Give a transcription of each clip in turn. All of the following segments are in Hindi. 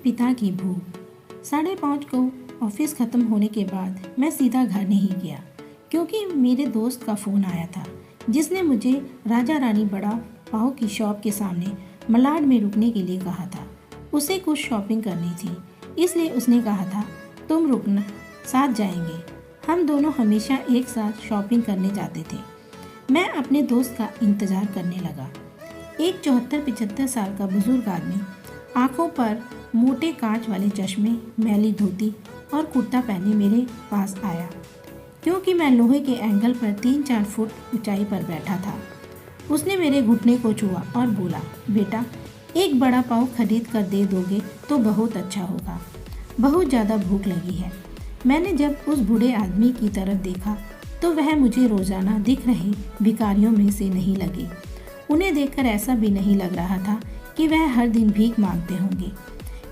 पिता की भूख। 5:30 को ऑफिस ख़त्म होने के बाद मैं सीधा घर नहीं गया क्योंकि मेरे दोस्त का फ़ोन आया था जिसने मुझे राजा रानी बड़ा पाव की शॉप के सामने मलाड में रुकने के लिए कहा था। उसे कुछ शॉपिंग करनी थी, इसलिए उसने कहा था तुम रुकना, साथ जाएंगे। हम दोनों हमेशा एक साथ शॉपिंग करने जाते थे। मैं अपने दोस्त का इंतज़ार करने लगा। एक 74-75 साल का बुजुर्ग आदमी, आंखों पर मोटे कांच वाले चश्मे, मैली धोती और कुर्ता पहने मेरे पास आया क्योंकि मैं लोहे के एंगल पर 3-4 फुट ऊंचाई पर बैठा था। उसने मेरे घुटने को छुआ और बोला, बेटा एक बड़ा पाव खरीद कर दे दोगे तो बहुत अच्छा होगा, बहुत ज़्यादा भूख लगी है। मैंने जब उस बूढ़े आदमी की तरफ देखा तो वह मुझे रोज़ाना दिख रहे भिखारियों में से नहीं लगे। उन्हें देखकर ऐसा भी नहीं लग रहा था कि वह हर दिन भीख मांगते होंगे।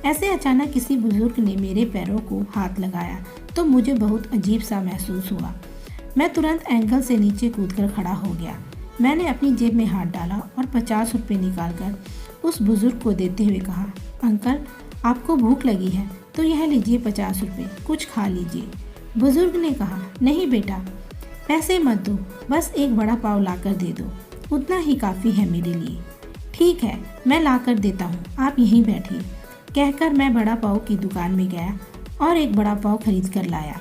ऐसे अचानक किसी बुजुर्ग ने मेरे पैरों को हाथ लगाया तो मुझे बहुत अजीब सा महसूस हुआ। मैं तुरंत एंगल से नीचे कूदकर खड़ा हो गया। मैंने अपनी जेब में हाथ डाला और 50 रुपये निकालकर उस बुजुर्ग को देते हुए कहा, अंकल आपको भूख लगी है तो यह लीजिए 50 रुपये, कुछ खा लीजिए। बुजुर्ग ने कहा, नहीं बेटा पैसे मत दो, बस एक बड़ा पाव लाकर दे दो, उतना ही काफ़ी है मेरे लिए। ठीक है, मैं लाकर देता हूँ, आप यहीं बैठिए। कहकर मैं बड़ा पाव की दुकान में गया और एक बड़ा पाव खरीद कर लाया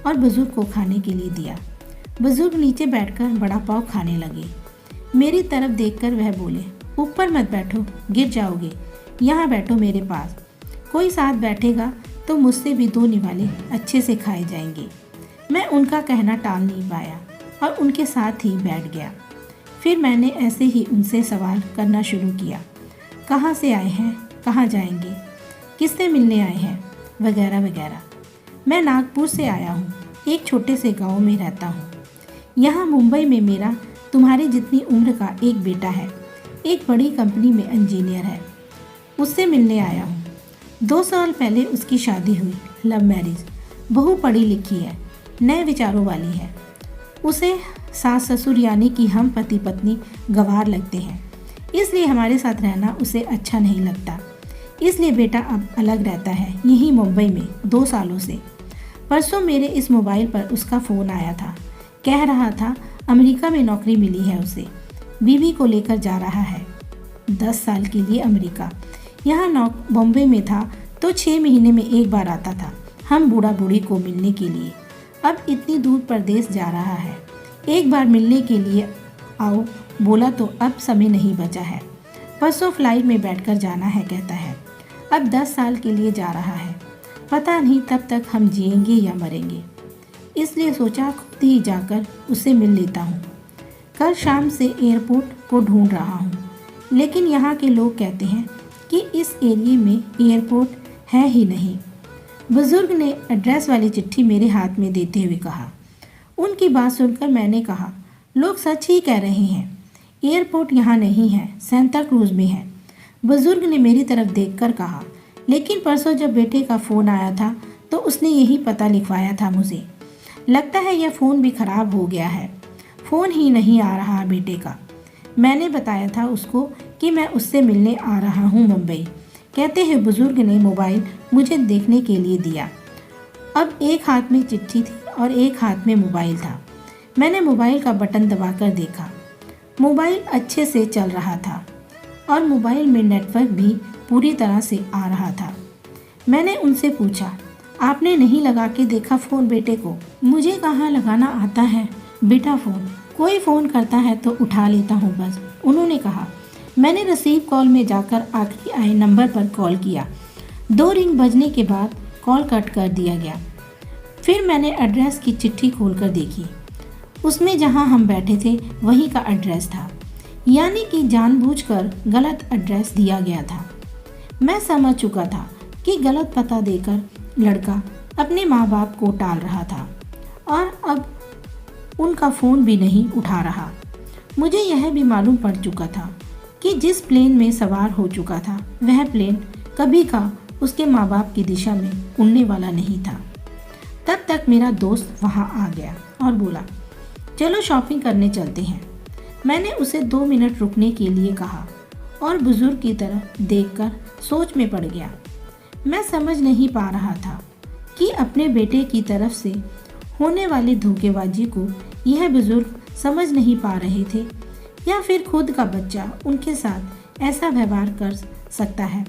और बुजुर्ग को खाने के लिए दिया। बुजुर्ग नीचे बैठकर बड़ा पाव खाने लगे। मेरी तरफ देखकर वह बोले, ऊपर मत बैठो, गिर जाओगे, यहाँ बैठो मेरे पास। कोई साथ बैठेगा तो मुझसे भी 2 निवाले अच्छे से खाए जाएंगे। मैं उनका कहना टाल नहीं पाया और उनके साथ ही बैठ गया। फिर मैंने ऐसे ही उनसे सवाल करना शुरू किया, कहाँ से आए हैं, कहाँ जाएंगे, किससे मिलने आए हैं, वगैरह वगैरह। मैं नागपुर से आया हूँ, एक छोटे से गांव में रहता हूँ। यहाँ मुंबई में मेरा तुम्हारी जितनी उम्र का एक बेटा है, एक बड़ी कंपनी में इंजीनियर है, उससे मिलने आया हूँ। 2 साल पहले उसकी शादी हुई, लव मैरिज। बहू पढ़ी लिखी है, नए विचारों वाली है। उसे सास ससुर यानी कि हम पति पत्नी गंवार लगते हैं, इसलिए हमारे साथ रहना उसे अच्छा नहीं लगता। इसलिए बेटा अब अलग रहता है, यहीं मुंबई में 2 सालों से। परसों मेरे इस मोबाइल पर उसका फ़ोन आया था, कह रहा था अमेरिका में नौकरी मिली है उसे, बीवी को लेकर जा रहा है 10 साल के लिए अमेरिका। यहाँ बॉम्बे में था तो 6 महीने में एक बार आता था हम बूढ़ा बूढ़ी को मिलने के लिए। अब इतनी दूर प्रदेश जा रहा है, एक बार मिलने के लिए आओ बोला तो अब समय नहीं बचा है। परसों फ्लाइट में बैठकर जाना है कहता है। अब 10 साल के लिए जा रहा है, पता नहीं तब तक हम जिएंगे या मरेंगे। इसलिए सोचा खुद ही जाकर उससे मिल लेता हूँ। कल शाम से एयरपोर्ट को ढूंढ रहा हूँ, लेकिन यहाँ के लोग कहते हैं कि इस एरिए में एयरपोर्ट है ही नहीं। बुजुर्ग ने एड्रेस वाली चिट्ठी मेरे हाथ में देते हुए कहा। उनकी बात सुनकर मैंने कहा, लोग सच ही कह रहे हैं, एयरपोर्ट यहाँ नहीं है, सेंटा क्रूज में है। बुजुर्ग ने मेरी तरफ देखकर कहा, लेकिन परसों जब बेटे का फ़ोन आया था तो उसने यही पता लिखवाया था मुझे। लगता है यह फ़ोन भी ख़राब हो गया है, फ़ोन ही नहीं आ रहा बेटे का। मैंने बताया था उसको कि मैं उससे मिलने आ रहा हूँ मुंबई। कहते हैं बुजुर्ग ने मोबाइल मुझे देखने के लिए दिया। अब एक हाथ में चिट्ठी थी और एक हाथ में मोबाइल था। मैंने मोबाइल का बटन दबाकर देखा, मोबाइल अच्छे से चल रहा था और मोबाइल में नेटवर्क भी पूरी तरह से आ रहा था। मैंने उनसे पूछा, आपने नहीं लगा के देखा फ़ोन बेटे को? मुझे कहाँ लगाना आता है बेटा फ़ोन, कोई फ़ोन करता है तो उठा लेता हूँ बस, उन्होंने कहा। मैंने रिसीव कॉल में जाकर आखिरी आए नंबर पर कॉल किया। 2 रिंग बजने के बाद कॉल कट कर दिया गया। फिर मैंने एड्रेस की चिट्ठी खोलकर देखी, उसमें जहाँ हम बैठे थे वहीं का एड्रेस था, यानी कि जानबूझकर गलत एड्रेस दिया गया था। मैं समझ चुका था कि गलत पता देकर लड़का अपने माँ बाप को टाल रहा था और अब उनका फ़ोन भी नहीं उठा रहा। मुझे यह भी मालूम पड़ चुका था कि जिस प्लेन में सवार हो चुका था वह प्लेन कभी का उसके माँ बाप की दिशा में उड़ने वाला नहीं था। तब तक मेरा दोस्त वहाँ आ गया और बोला, चलो शॉपिंग करने चलते हैं। मैंने उसे 2 मिनट रुकने के लिए कहा और बुजुर्ग की तरफ देखकर सोच में पड़ गया। मैं समझ नहीं पा रहा था कि अपने बेटे की तरफ से होने वाली धोखेबाजी को यह बुजुर्ग समझ नहीं पा रहे थे या फिर खुद का बच्चा उनके साथ ऐसा व्यवहार कर सकता है,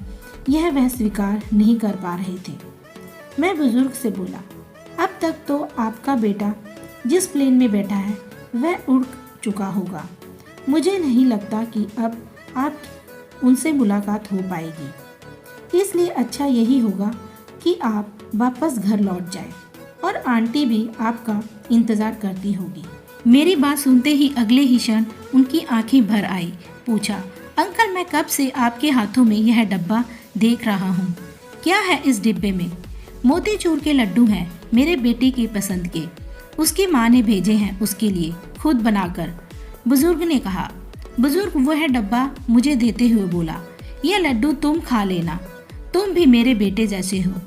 यह वह स्वीकार नहीं कर पा रहे थे। मैं बुजुर्ग से बोला, अब तक तो आपका बेटा जिस प्लेन में बैठा है वह उड़ चुका होगा। मुझे नहीं लगता कि अब आप उनसे मुलाकात हो पाएगी, इसलिए अच्छा यही होगा कि आप वापस घर लौट जाएं और आंटी भी आपका इंतज़ार करती होगी। मेरी बात सुनते ही अगले ही क्षण उनकी आंखें भर आई। पूछा, अंकल मैं कब से आपके हाथों में यह डब्बा देख रहा हूँ, क्या है इस डिब्बे में? मोतीचूर के लड्डू हैं, मेरे बेटे की पसंद के, उसकी माँ ने भेजे हैं उसके लिए खुद बनाकर, बुजुर्ग ने कहा। बुजुर्ग वह डब्बा मुझे देते हुए बोला, यह लड्डू तुम खा लेना, तुम भी मेरे बेटे जैसे हो।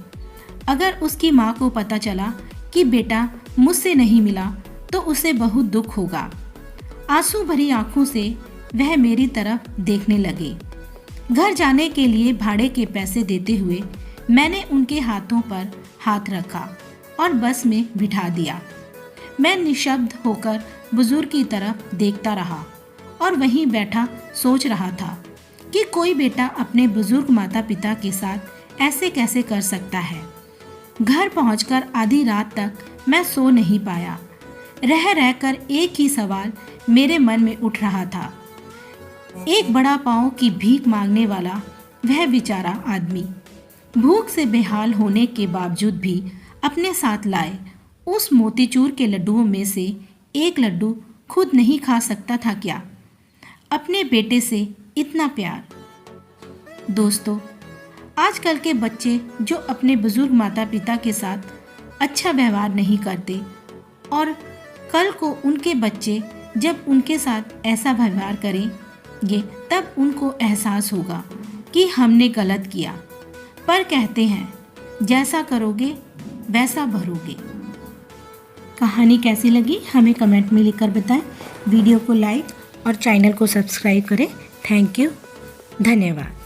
अगर उसकी माँ को पता चला कि बेटा मुझसे नहीं मिला तो उसे बहुत दुख होगा। आंसू भरी आंखों से वह मेरी तरफ देखने लगे। घर जाने के लिए भाड़े के पैसे देते हुए मैंने उनके हाथों पर हाथ रखा और बस में बिठा दिया। मैं निशब्द होकर बुजुर्ग की तरफ देखता रहा और वहीं बैठा सोच रहा था कि कोई बेटा अपने बुजुर्ग माता पिता के साथ ऐसे कैसे कर सकता है। घर पहुंचकर आधी रात तक मैं सो नहीं पाया। रह रहकर एक ही सवाल मेरे मन में उठ रहा था। एक बड़ा पाँव की भीख मांगने वाला वह बेचारा आदमी भूख से बेहाल होने के बावजूद भी अपने साथ लाए उस मोतीचूर के लड्डुओं में से एक लड्डू खुद नहीं खा सकता था क्या? अपने बेटे से इतना प्यार। दोस्तों, आजकल के बच्चे जो अपने बुजुर्ग माता पिता के साथ अच्छा व्यवहार नहीं करते और कल को उनके बच्चे जब उनके साथ ऐसा व्यवहार करेंगे तब उनको एहसास होगा कि हमने गलत किया। पर कहते हैं जैसा करोगे वैसा भरोगे। कहानी कैसी लगी हमें कमेंट में लिखकर बताएं। वीडियो को लाइक और चैनल को सब्सक्राइब करें। थैंक यू, धन्यवाद।